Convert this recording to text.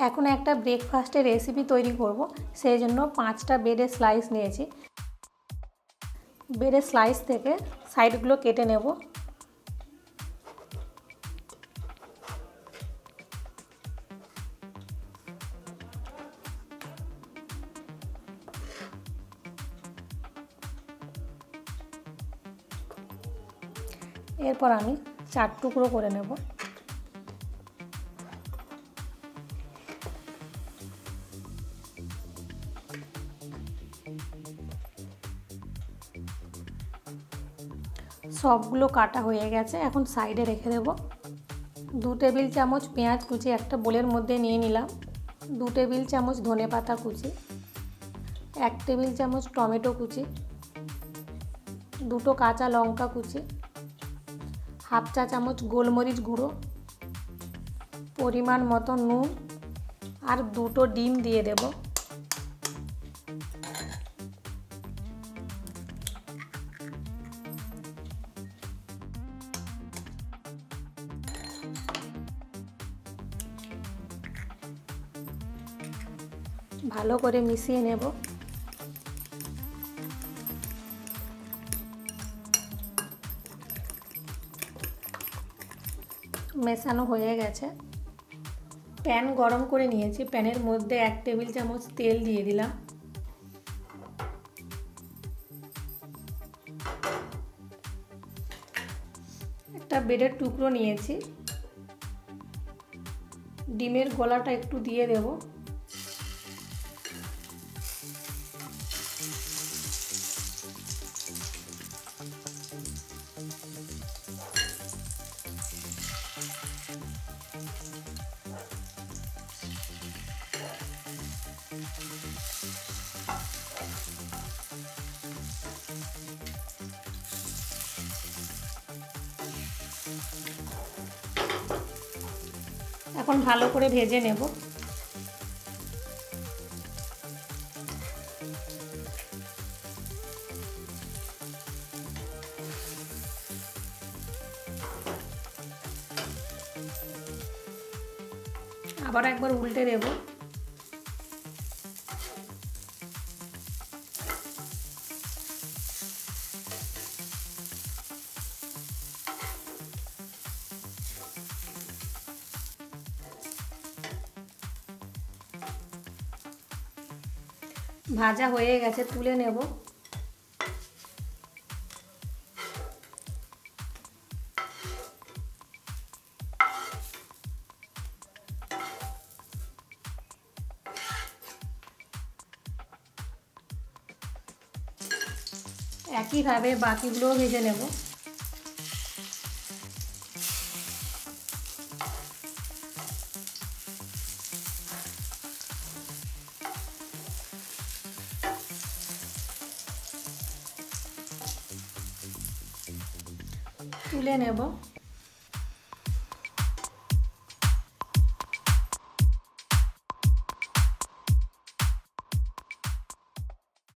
এখন একটা ব্রেকফাস্টের রেসিপি তৈরি করব, সেই জন্য 5টা ব্রেডের স্লাইস নিয়েছি। ব্রেডের স্লাইস থেকে সাইডগুলো কেটে নেব। এরপর আমি 4 টুকরো করে নেব। সবগুলো কাটা হয়ে গেছে, এখন সাইডে রেখে দেব। 2 টেবিল চামচ পেঁয়াজ কুচি একটা বোলের মধ্যে নিয়ে নিলাম। 2 টেবিল চামচ ধনেপাতা কুচি, 1 টেবিল চামচ টমেটো কুচি, 2টো কাঁচা লঙ্কা কুচি, হাফ চা চামচ গোলমরিচ গুঁড়ো, পরিমাণ মতো নুন আর 2টো ডিম দিয়ে দেব। ভালো করে মিশিয়ে নেব। মেশানো হয়ে গেছে। প্যান গরম করে নিয়েছি, প্যানের মধ্যে 1 টেবিল চামচ তেল দিয়ে দিলাম। একটা ব্রেডের টুকরো নিয়েছি, ডিমের গোলাটা একটু দিয়ে দেব। এখন ভালো করে ভেজে নেব। আবার একবার উল্টে দেব। ভাজা হয়ে গেছে, তুলে নেব। একইভাবে বাকিগুলোও ভেজে নেব। তুলে নেব।